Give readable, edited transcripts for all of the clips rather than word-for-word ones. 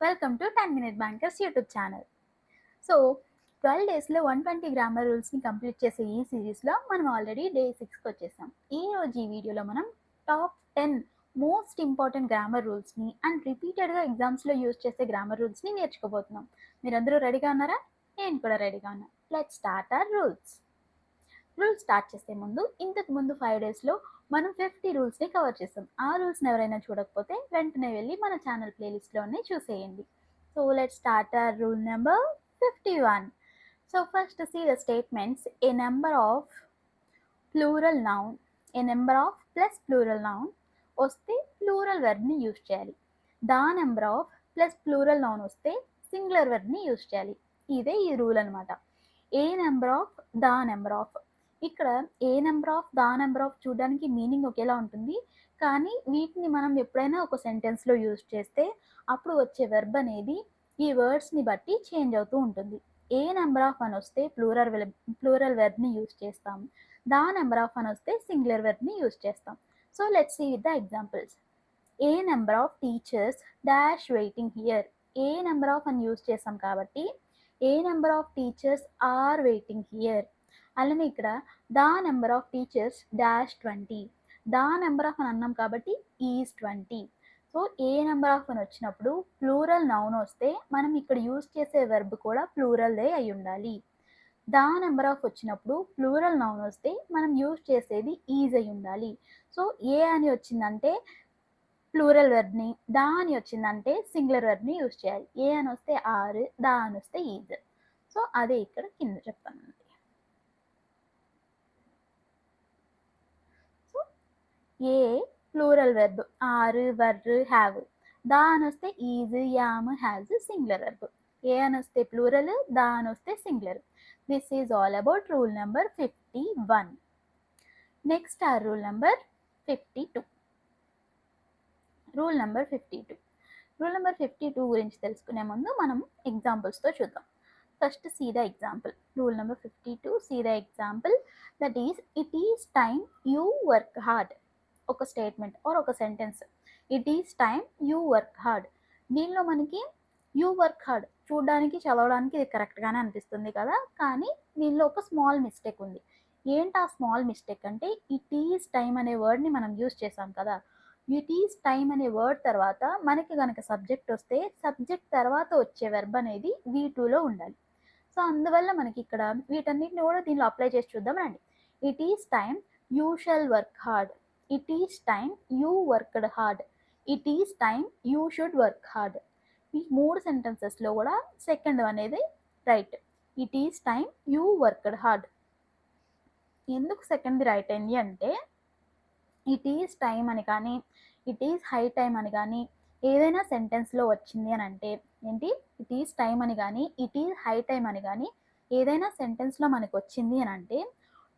Welcome to 10 minute bankers YouTube channel. So 12 డేస్లో 120 grammar రూల్స్ని complete చేసే ఈ సిరీస్లో మనం ఆల్రెడీ డే 6కి వచ్చేసాం. ఈరోజు ఈ వీడియోలో మనం టాప్ 10 మోస్ట్ ఇంపార్టెంట్ గ్రామర్ రూల్స్ని అండ్ రిపీటెడ్గా ఎగ్జామ్స్లో యూజ్ చేసే గ్రామర్ రూల్స్ని నేర్చుకోబోతున్నాం. మీరందరూ రెడీగా ఉన్నారా? నేను కూడా రెడీగా ఉన్నా. Let's start our rules start చేసే ముందు ఇంతకు ముందు 5 డేస్లో మనం 50 రూల్స్ని కవర్ చేస్తాం. ఆ రూల్స్ని ఎవరైనా చూడకపోతే వెంటనే వెళ్ళి మన ఛానల్ ప్లేలిస్ట్లోనే చూసేయండి. So let's start our rule number 51. So first see the statements. A number of plural noun, a number of plus plural noun వస్తే ప్లూరల్ వెర్బ్ని యూజ్ చేయాలి. The number of plus plural noun వస్తే singular వెర్బ్ని use చేయాలి. ఇదే ఈ rule అనమాట. A number of, the number of. ఇక్కడ a number of, the number of చూడడానికి మీనింగ్ ఒకేలా ఉంటుంది, కానీ వీటిని మనం ఎప్పుడైనా ఒక సెంటెన్స్లో యూజ్ చేస్తే అప్పుడు వచ్చే వెర్బ్ అనేది ఈ వర్డ్స్ని బట్టి చేంజ్ అవుతూ ఉంటుంది. ఏ నెంబర్ ఆఫ్ అని వస్తే ప్లూరల్ వెర్బ్ని యూజ్ చేస్తాం. ద నెంబర్ ఆఫ్ అని వస్తే సింగులర్ వెర్బ్ని యూజ్ చేస్తాం. So let's see with the examples. A number of teachers dash waiting here. A number of అని యూజ్ చేస్తాం కాబట్టి a number of teachers are waiting here. అలానే ఇక్కడ the number of teachers dash 20. The number of అని అన్నాం కాబట్టి is 20. So a number of అని వచ్చినప్పుడు ప్లూరల్ నౌన్ వస్తే మనం ఇక్కడ యూజ్ చేసే వెర్బ్ కూడా ప్లూరల్దే అయి ఉండాలి. ద నెంబర్ ఆఫ్ వచ్చినప్పుడు ప్లూరల్ నౌన్ వస్తే మనం యూజ్ చేసేది ఈజ్ అయి ఉండాలి. సో ఏ అని వచ్చిందంటే ప్లూరల్ వెర్బ్ని, ద అని వచ్చిందంటే సింగులర్ వెర్బ్ని యూజ్ చేయాలి. ఏ అని వస్తే ఆర్, ద అని వస్తే ఈజ్. సో అదే ఇక్కడ కింద చెప్తానండి. So a plural verb, are, were, have. The అని వస్తే is, am, has singular verb. A అని వస్తే ప్లూరల్, ద అని వస్తే singular. This is all about rule number 51. Next are rule number 52. Rule number 52. Rule number 52 గురించి తెలుసుకునే ముందు మనం ఎగ్జాంపుల్స్తో చూద్దాం. First see the example. Rule number 52, see the example. That is, it is time you work hard. ఒక statement are ఒక sentence. It is time you work hard. దీనిలో మనకి యూ వర్క్ హార్డ్ చూడడానికి, చదవడానికి ఇది కరెక్ట్గానే అనిపిస్తుంది కదా, కానీ దీనిలో ఒక స్మాల్ మిస్టేక్ ఉంది. ఏంటి ఆ స్మాల్ మిస్టేక్ అంటే, ఇట్ ఈస్ టైమ్ అనే వర్డ్ని మనం యూజ్ చేసాం కదా. ఇట్ ఈస్ టైమ్ అనే వర్డ్ తర్వాత మనకి కనుక సబ్జెక్ట్ వస్తే సబ్జెక్ట్ తర్వాత వచ్చే వెర్బ్ అనేది V2లో ఉండాలి. సో అందువల్ల మనకి ఇక్కడ వీటన్నిటిని కూడా దీనిలో అప్లై చేసి చూద్దాం రండి. It is time you shall work hard. It is time you worked hard. It is time you should work hard. ఈ 3 సెంటెన్సెస్లో కూడా సెకండ్ అనేది right. It is time you worked hard. ఎందుకు సెకండ్ది రైట్ అయింది అంటే, ఇట్ ఈస్ టైమ్ అని కానీ, it is high time అని కానీ ఏదైనా సెంటెన్స్లో వచ్చింది అని అంటే ఏంటి, ఇట్ ఈస్ టైమ్ అని కానీ, ఇట్ ఈస్ హై టైమ్ అని కానీ ఏదైనా సెంటెన్స్లో మనకు వచ్చింది అని అంటే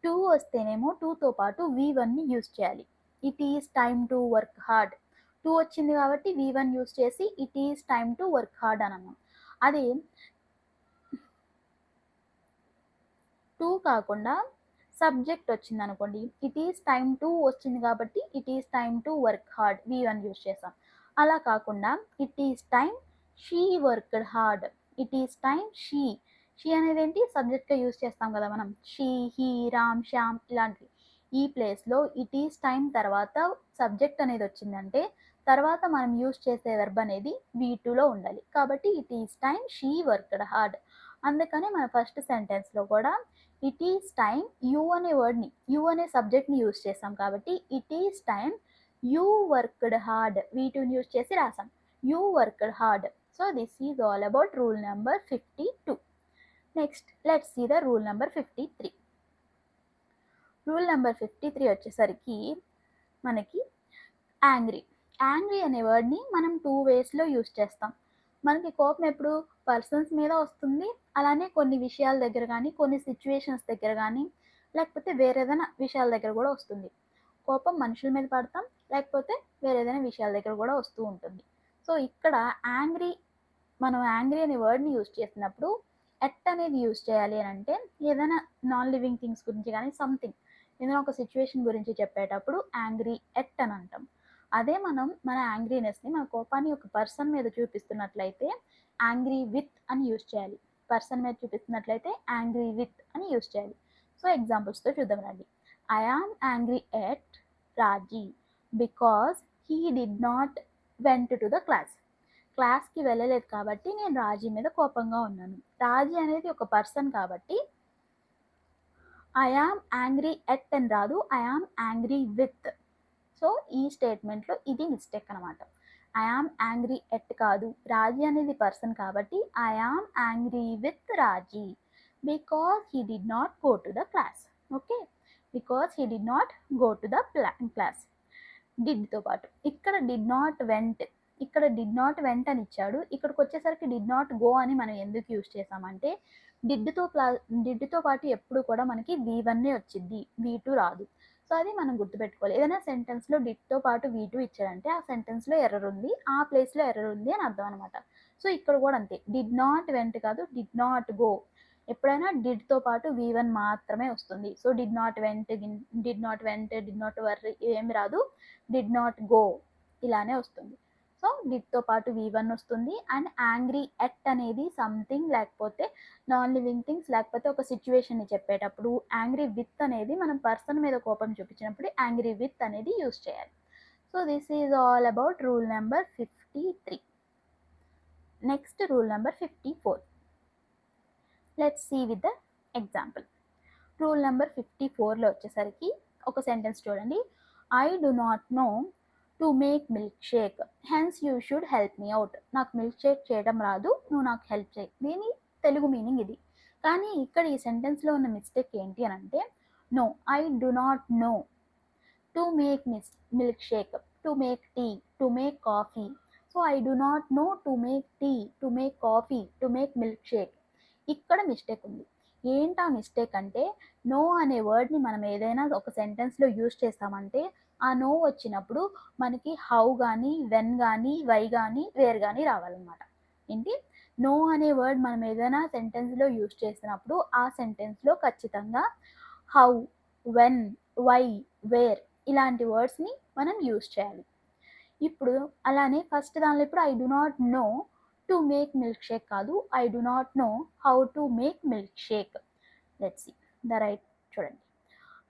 2 వస్తేనేమో 2తో పాటు V1ని యూజ్ చేయాలి. It is time to work hard. 2 వచ్చింది కాబట్టి V1 యూజ్ చేసి it is time to work hard అని అన్నాం. అదే 2 కాకుండా సబ్జెక్ట్ వచ్చింది అనుకోండి, ఇట్ ఈస్ టైమ్ టు వచ్చింది కాబట్టి it is time to work hard, V1 use చేసాం. అలా కాకుండా it is time she worked hard. It is time she. She అనేది ఏంటి, సబ్జెక్ట్గా యూజ్ చేస్తాం కదా మనం. షీ, హీ, రామ్, శ్యామ్ ఇలాంటివి. ఈ ప్లేస్లో ఇట్ ఈస్ టైమ్ తర్వాత సబ్జెక్ట్ అనేది వచ్చిందంటే తర్వాత మనం యూజ్ చేసే వెర్బ్ అనేది V2లో ఉండాలి. కాబట్టి it is time she worked hard. అందుకని మన ఫస్ట్ సెంటెన్స్లో కూడా ఇట్ ఈస్ టైమ్ యూ అనే వర్డ్ని, యూ అనే సబ్జెక్ట్ని యూజ్ చేసాం కాబట్టి it is time you worked hard, V2ని యూజ్ చేసి రాసాం. You worked hard. So this is all about rule number 52. Next let's see the rule number 53. Rule number 53 వచ్చేసరికి మనకి యాంగ్రీ. యాంగ్రీ అనే వర్డ్ని మనం 2 వేస్లో యూజ్ చేస్తాం. మనకి కోపం ఎప్పుడు పర్సన్స్ మీద వస్తుంది, అలానే కొన్ని విషయాల దగ్గర కానీ, కొన్ని సిచ్యువేషన్స్ దగ్గర కానీ, లేకపోతే వేరే ఏదైనా విషయాల దగ్గర కూడా వస్తుంది. కోపం మనుషుల మీద పడతాం, లేకపోతే వేరే ఏదైనా విషయాల దగ్గర కూడా వస్తూ ఉంటుంది. సో ఇక్కడ మనం యాంగ్రీ అనే వర్డ్ని యూజ్ చేసినప్పుడు ఎట్ అనేది యూజ్ చేయాలి అని అంటే, ఏదైనా నాన్ లివింగ్ థింగ్స్ గురించి కానీ సంథింగ్ ఏదైనా ఒక సిచ్యువేషన్ గురించి చెప్పేటప్పుడు యాంగ్రీ ఎట్ అని అంటాం. అదే మనం మన యాంగ్రీనెస్ని, మన కోపాన్ని ఒక పర్సన్ మీద చూపిస్తున్నట్లయితే యాంగ్రీ విత్ అని యూజ్ చేయాలి. పర్సన్ మీద చూపిస్తున్నట్లయితే యాంగ్రీ విత్ అని యూజ్ చేయాలి. సో ఎగ్జాంపుల్స్తో చూద్దాం రండి. I am angry at Raji because he did not went to the class. క్లాస్కి వెళ్ళలేదు కాబట్టి నేను రాజీ మీద కోపంగా ఉన్నాను. రాజీ అనేది ఒక పర్సన్ కాబట్టి ఐ ఆమ్ యాంగ్రీ ఎట్ అని రాదు, I am angry with. So ఈ స్టేట్మెంట్లో ఇది మిస్టేక్ అనమాట. ఐ ఆమ్ యాంగ్రీ ఎట్ కాదు, రాజీ అనేది పర్సన్ కాబట్టి I am angry with Raji because he did not go to the class. Okay, because he did not go to the class. డిడ్తో పాటు ఇక్కడ డిడ్ నాట్ వెంట్, ఇక్కడ డిడ్ నాట్ వెంట్ అని ఇచ్చాడు. ఇక్కడికి వచ్చేసరికి డిడ్ నాట్ గో అని మనం ఎందుకు యూజ్ చేసామంటే డిడ్తో పాటు ఎప్పుడు కూడా మనకి V1 వచ్చింది, V2 రాదు. సో అది మనం గుర్తుపెట్టుకోవాలి. ఏదైనా సెంటెన్స్లో డిడ్తో పాటు V2 ఇచ్చాడంటే ఆ సెంటెన్స్లో ఎర్రర్ ఉంది, ఆ ప్లేస్లో ఎర్రర్ ఉంది అని అర్థం అనమాట. సో ఇక్కడ కూడా అంతే, డిడ్ నాట్ వెంట్ కాదు, డిడ్ నాట్ గో. ఎప్పుడైనా డిడ్తో పాటు V1 మాత్రమే వస్తుంది. So did not vent, did not worry ఏమి రాదు, డిడ్ నాట్ గో ఇలానే వస్తుంది. సో డిడ్తో పాటు V1 వస్తుంది. అండ్ యాంగ్రీ ఎట్ అనేది సంథింగ్, లేకపోతే నాన్ లివింగ్ థింగ్స్, లేకపోతే ఒక సిచ్యువేషన్ని చెప్పేటప్పుడు యాంగ్రీ విత్ అనేది మనం పర్సన్ మీద కోపం చూపించినప్పుడు యాంగ్రీ విత్ అనేది యూజ్ చేయాలి. So this is all about rule number 53. Next rule number 54. Let's see with the example. Rule number 54లో వచ్చేసరికి ఒక సెంటెన్స్ చూడండి. I do not know to make milk shake, hence you should help me out. నాకు milk shake చేయడం రాదు, నువ్వు నాకు help చేయి. దీని తెలుగు మీనింగ్ ఇది. కానీ ఇక్కడ ఈ సెంటెన్స్లో ఉన్న మిస్టేక్ ఏంటి అని అంటే, no, I do not know to make milk shake, to make tea, to make coffee. So I do not know to make tea, to make coffee, to make milk shake. ఇక్కడ mistake ఉంది. ఏంటా mistake అంటే, no అనే వర్డ్ని మనం ఏదైనా ఒక సెంటెన్స్లో use చేస్తామంటే ఆ నో వచ్చినప్పుడు మనకి హౌ కానీ, వెన్ కానీ, వై కానీ, వేర్ కానీ రావాలన్నమాట. ఏంటి, నో అనే వర్డ్ మనం ఏదైనా సెంటెన్స్లో యూజ్ చేసినప్పుడు ఆ సెంటెన్స్లో ఖచ్చితంగా హౌ, వెన్, వై, వేర్ ఇలాంటి వర్డ్స్ని మనం యూజ్ చేయాలి. ఇప్పుడు అలానే ఫస్ట్ దానిలో ఇప్పుడు I do not know to make milk shake కాదు, I do not know how to make milk shake. Let's see the right. చూడండి,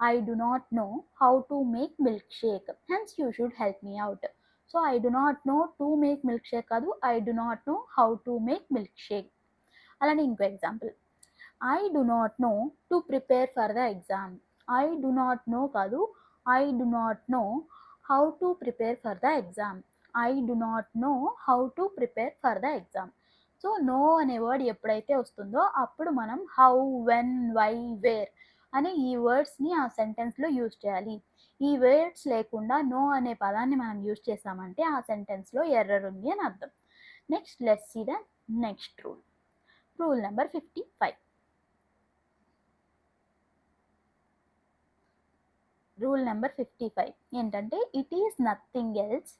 I do not know how to make milk shake, hence you should help me out. So I do not know to make milk shake కాదు, I do not know how to make milk shake. అలానే ఇంకో example, I do not know to prepare for the exam. I do not know కాదు, I do not know how to prepare for the exam. I do not know how to prepare for the exam. So know అనే word ఎప్పుడైతే వస్తుందో అప్పుడు మనం how, when, why, wear అనే ఈ వర్డ్స్ని ఆ సెంటెన్స్లో use చేయాలి. ఈ వర్డ్స్ లేకుండా నో అనే పదాన్ని మనం యూజ్ చేసామంటే ఆ సెంటెన్స్లో ఎర్రర్ ఉంది అని అర్థం. Next let's see the next rule. Rule number 55. Rule number 55 ఏంటంటే, it is nothing else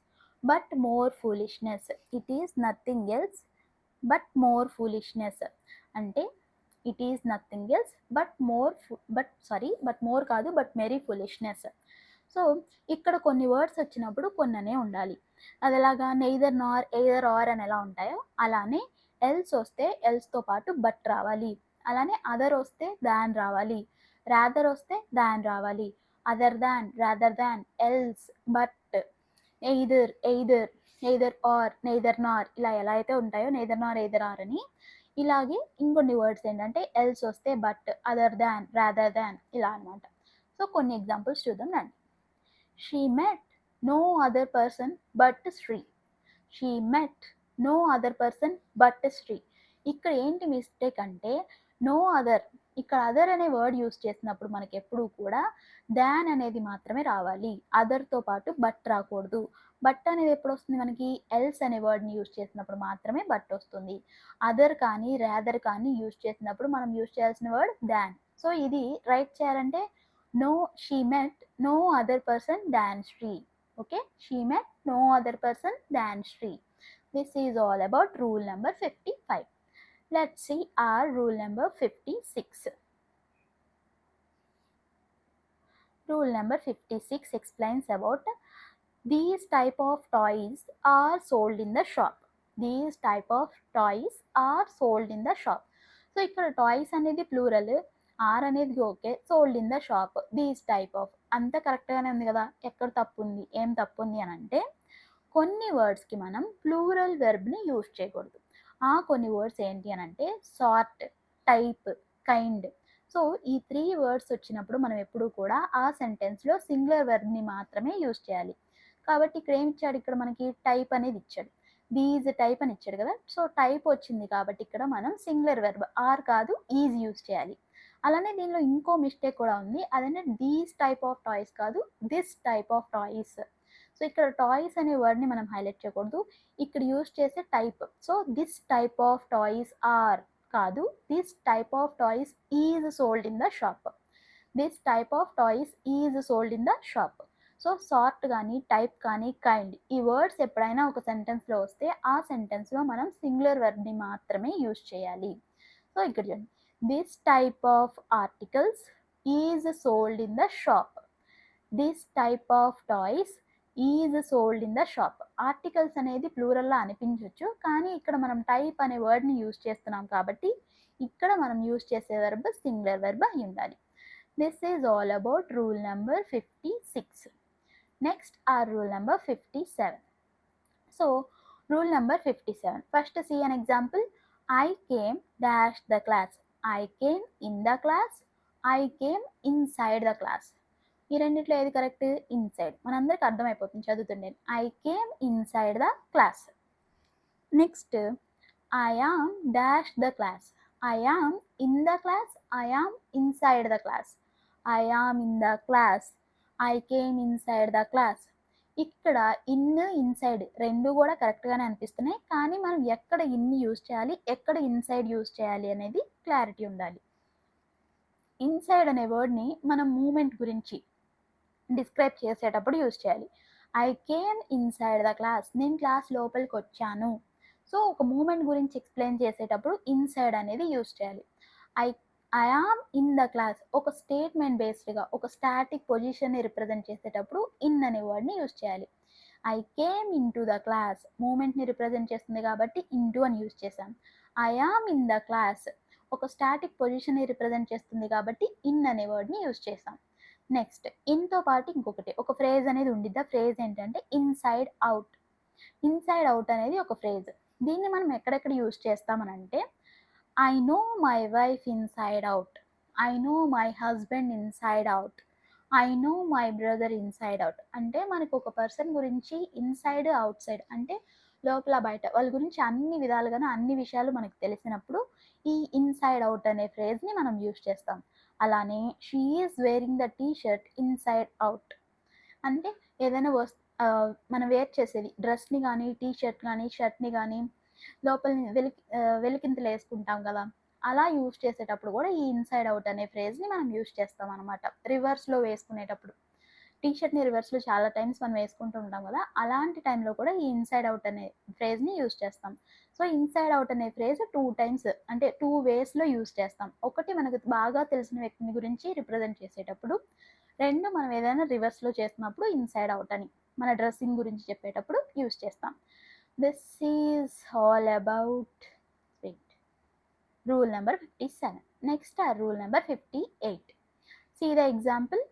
but more foolishness. It is nothing else but more foolishness అంటే it is nothing else but more కాదు, but mere foolishness. So ఇక్కడ కొన్ని words వచ్చినప్పుడు కొన్ననే ఉండాలి. అది ఎలాగా, neither Nar, either are అని ఎలా ఉంటాయో అలానే ఎల్స్ వస్తే ఎల్స్తో పాటు బట్ రావాలి. అలానే అదర్ వస్తే దాన్ రావాలి, రాదర్ వస్తే దాన్ రావాలి, other than, rather than, else, but, either are, neither నార్ ఇలా ఎలా అయితే ఉంటాయో నెయిదర్ నార్, ఎయిదర్ ఆర్ అని, ఇలాగే ఇంకొన్ని వర్డ్స్ ఏంటంటే ఎల్స్ వస్తే but, other than, rather than ఇలా అనమాట. సో కొన్ని ఎగ్జాంపుల్స్ చూద్దాం రండి. She met no other person but Sri. She met no other person but Sri. ఇక్కడ ఏంటి మిస్టేక్ అంటే, నో అదర్, ఇక్కడ అదర్ అనే వర్డ్ యూస్ చేసినప్పుడు మనకి ఎప్పుడు కూడా దాన్ అనేది మాత్రమే రావాలి, అదర్తో పాటు బట్ రాకూడదు. బట్ అనేది ఎప్పుడు వస్తుంది మనకి, ఎల్స్ అనే వర్డ్ని యూజ్ చేసినప్పుడు మాత్రమే బట్ వస్తుంది. అదర్ కానీ, రాదర్ కానీ యూజ్ చేసినప్పుడు మనం యూజ్ చేయాల్సిన వర్డ్ దాన్. సో ఇది రైట్ చేయాలంటే no, she met no other person than Sri. Okay, she met no other person than Shri. This is all about rule number 55. Let's see our rule number 56. Rule number 56 explains about these type of toys are sold in the shop. These type of toys are sold in the shop. So ఇక్కడ toys అనేది plural, are అనేది okay, sold in the shop, these type of అంతా కరెక్ట్గానే ఉంది కదా. ఎక్కడ తప్పు ఉంది, ఏం తప్పు ఉంది అని అంటే కొన్ని వర్డ్స్కి మనం ప్లూరల్ వెర్బ్ని యూజ్ చేయకూడదు. ఆ కొన్ని వర్డ్స్ ఏంటి అని అంటే సార్ట్, టైప్, కైండ్. సో ఈ 3 వర్డ్స్ వచ్చినప్పుడు మనం ఎప్పుడూ కూడా ఆ సెంటెన్స్లో సింగులర్ వెర్బ్ని మాత్రమే యూజ్ చేయాలి. కాబట్టి ఇక్కడ ఏమి ఇచ్చాడు, ఇక్కడ మనకి టైప్ అనేది ఇచ్చాడు, దీస్ టైప్ అని ఇచ్చాడు కదా. సో టైప్ వచ్చింది కాబట్టి ఇక్కడ మనం సింగులర్ వెర్బ్ ఆర్ కాదు ఈజ్ యూజ్ చేయాలి. అలానే దీనిలో ఇంకో మిస్టేక్ కూడా ఉంది, అదేంటే దీస్ టైప్ ఆఫ్ టాయ్స్ కాదు this type of toys. So ఇక్కడ టాయ్స్ అనే వర్డ్ని మనం హైలైట్ చేయకూడదు, ఇక్కడ యూజ్ చేసే type. So this type of toys are కాదు, this type of toys is sold in the shop. This type of toys is sold in the shop. So sort కానీ type కానీ kind ఈ words ఎప్పుడైనా ఒక సెంటెన్స్లో వస్తే ఆ సెంటెన్స్లో మనం సింగులర్ వెర్బ్ని మాత్రమే యూజ్ చేయాలి. సో ఇక్కడ చూడండి, this type of articles is sold in the shop. This type of toys is sold in the shop. Articles అనేది ప్లూరల్లా అనిపించవచ్చు, కానీ ఇక్కడ మనం టైప్ అనే వర్డ్ని యూజ్ చేస్తున్నాం కాబట్టి ఇక్కడ మనం యూజ్ చేసే వెర్బ్ సింగులర్ వెర్బ్ అయి ఉండాలి. This is all about rule number 56. Next are rule number 57. So rule number 57, first see an example. I came dash the class. I came in the class. I came inside the class. ఈ రెండిట్లో ఏది correct, inside. మనందరికి అర్థమైపోతుంది చదువుతుండే. I came inside the class. Next I am dash the class. I am in the class. I am inside the class. I am in the class. I came inside the class. ఇక్కడ in inside రెండు కూడా కరెక్ట్గానే అనిపిస్తున్నాయి, కానీ మనం ఎక్కడ in use చేయాలి, ఎక్కడ ఇన్సైడ్ యూజ్ చేయాలి అనేది క్లారిటీ ఉండాలి. ఇన్సైడ్ అనే వర్డ్ని మనం మూమెంట్ గురించి డిస్క్రైబ్ చేసేటప్పుడు యూజ్ చేయాలి. I came inside the class, నేను క్లాస్ లోపలికి వచ్చాను. సో ఒక మూమెంట్ గురించి ఎక్స్ప్లెయిన్ చేసేటప్పుడు ఇన్సైడ్ అనేది యూజ్ చేయాలి. I I am in the class ఒక స్టేట్మెంట్ బేస్డ్గా ఒక స్టాటిక్ పొజిషన్ని రిప్రజెంట్ చేసేటప్పుడు ఇన్ అనే వర్డ్ని యూజ్ చేయాలి. I came into the class మూమెంట్ని రిప్రజెంట్ చేస్తుంది కాబట్టి ఇన్ టు అని యూజ్ చేసాం. I am in the class ఒక స్టాటిక్ పొజిషన్ని రిప్రజెంట్ చేస్తుంది కాబట్టి ఇన్ అనే వర్డ్ని యూజ్ చేసాం. నెక్స్ట్ ఇన్తో పాటు ఇంకొకటి ఒక ఫ్రేజ్ అనేది ఉండిద్ది. ఆ ఫ్రేజ్ ఏంటంటే ఇన్సైడ్ అవుట్. ఇన్సైడ్ అవుట్ అనేది ఒక ఫ్రేజ్. దీన్ని మనం ఎక్కడెక్కడ యూజ్ చేస్తామనంటే I know my wife inside out. I know my husband inside out. I know my brother inside out. అంటే మనకు ఒక పర్సన్ గురించి ఇన్సైడ్ అవుట్ సైడ్ అంటే లోపల బయట వాళ్ళ గురించి అన్ని విధాలుగానే అన్ని విషయాలు మనకు తెలిసినప్పుడు ఈ ఇన్సైడ్ అవుట్ అనే ఫ్రేజ్ని మనం యూజ్ చేస్తాం. అలానే she is wearing the T shirt inside out అంటే ఏదైనా మనం వేర్ చేసేది డ్రెస్ని కానీ టీ షర్ట్ కానీ షర్ట్ని కానీ లోపల వెలికింతలు వేసుకుంటాం కదా, అలా యూజ్ చేసేటప్పుడు కూడా ఈ ఇన్సైడ్ అవుట్ అనే ఫ్రేజ్ని మనం యూజ్ చేస్తాం అనమాట. రివర్స్లో వేసుకునేటప్పుడు టీ షర్ట్ని రివర్స్లో చాలా టైమ్స్ మనం వేసుకుంటూ ఉంటాం కదా, అలాంటి టైంలో కూడా ఈ ఇన్సైడ్ అవుట్ అనే ఫ్రేజ్ని యూజ్ చేస్తాం. సో ఇన్సైడ్ అవుట్ అనే ఫ్రేజ్ 2 టైమ్స్ అంటే 2 వేస్లో యూజ్ చేస్తాం. ఒకటి మనకు బాగా తెలిసిన వ్యక్తిని గురించి రిప్రజెంట్ చేసేటప్పుడు, రెండు మనం ఏదైనా రివర్స్లో చేస్తున్నప్పుడు ఇన్సైడ్ అవుట్ అని మన డ్రెస్సింగ్ గురించి చెప్పేటప్పుడు యూజ్ చేస్తాం. This is all about rule number 57. Next rule number 58. See the example.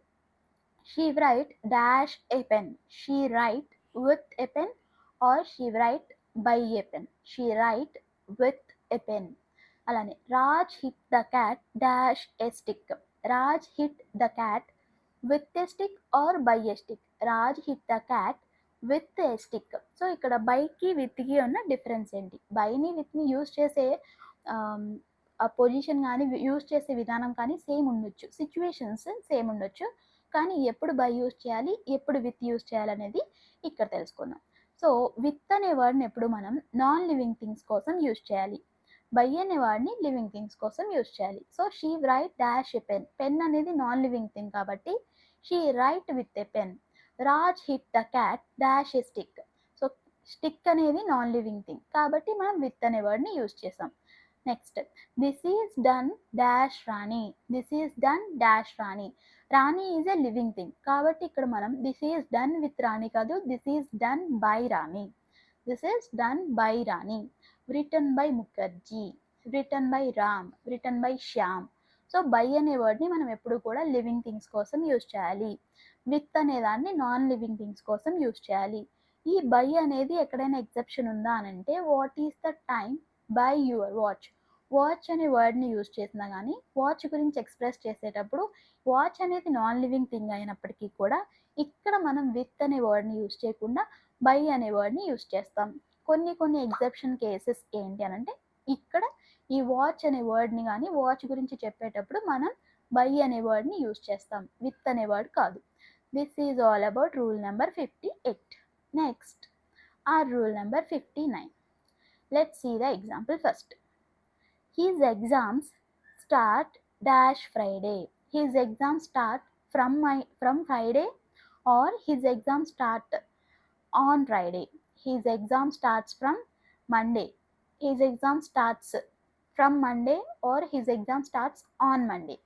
She write dash a pen. She write with a pen or she write by a pen. She write with a pen. అలానే Raj hit the cat dash a stick. Raj hit the cat with a stick or by a stick. Raj hit the cat with a stick. So ఇక్కడ బైకి విత్కి ఉన్న difference ఏంటి, బైని విత్ని use చేసే ఆ position కానీ use చేసే విధానం కానీ సేమ్ ఉండొచ్చు, సిచ్యువేషన్స్ సేమ్ ఉండొచ్చు, కానీ ఎప్పుడు బై యూజ్ చేయాలి ఎప్పుడు విత్ యూజ్ చేయాలనేది ఇక్కడ తెలుసుకుందాం. సో విత్ అనే వర్డ్ని ఎప్పుడు మనం నాన్ లివింగ్ థింగ్స్ కోసం యూజ్ చేయాలి, బై అనే వర్డ్ని లివింగ్ థింగ్స్ కోసం యూజ్ చేయాలి. So she right dash a pen, pen అనేది నాన్ లివింగ్ థింగ్ కాబట్టి she right with a pen. Raj hit the cat dash a stick. So stick అనేది non living thing కాబట్టి మనం with అనే వర్డ్ని యూజ్ చేసాం. Next this is done dash Rani. This is done dash Rani. Rani is a living thing కాబట్టి ఇక్కడ మనం this is done with Rani కాదు, this is done by Rani. This is done by Rani. Return by Mukherjee, return by Ram, return by Shyam. So by అనే వర్డ్ని మనం ఎప్పుడు కూడా living things కోసం యూజ్ చేయాలి. విత్ అనే దాన్ని నాన్ లివింగ్ థింగ్స్ కోసం యూజ్ చేయాలి. ఈ బై అనేది ఎక్కడైనా ఎక్సెప్షన్ ఉందా అని అంటే what is the time by your watch. Watch అనే వర్డ్ని యూజ్ చేసినా కానీ వాచ్ గురించి ఎక్స్ప్రెస్ చేసేటప్పుడు వాచ్ అనేది నాన్ లివింగ్ థింగ్ అయినప్పటికీ కూడా ఇక్కడ మనం విత్ అనే వర్డ్ని యూజ్ చేయకుండా బై అనే వర్డ్ని యూజ్ చేస్తాం. కొన్ని ఎగ్జెప్షన్ కేసెస్ ఏంటి అని అంటే ఇక్కడ ఈ వాచ్ అనే వర్డ్ని కానీ వాచ్ గురించి చెప్పేటప్పుడు మనం బై అనే వర్డ్ని యూజ్ చేస్తాం, విత్ అనే వర్డ్ కాదు. This is all about rule number 58. Next our rule number 59. Let's see the example first. His exams start dash Friday. His exams start from Friday or his exams start on Friday. His exam starts from Monday. His exam starts from Monday or his exam starts on Monday.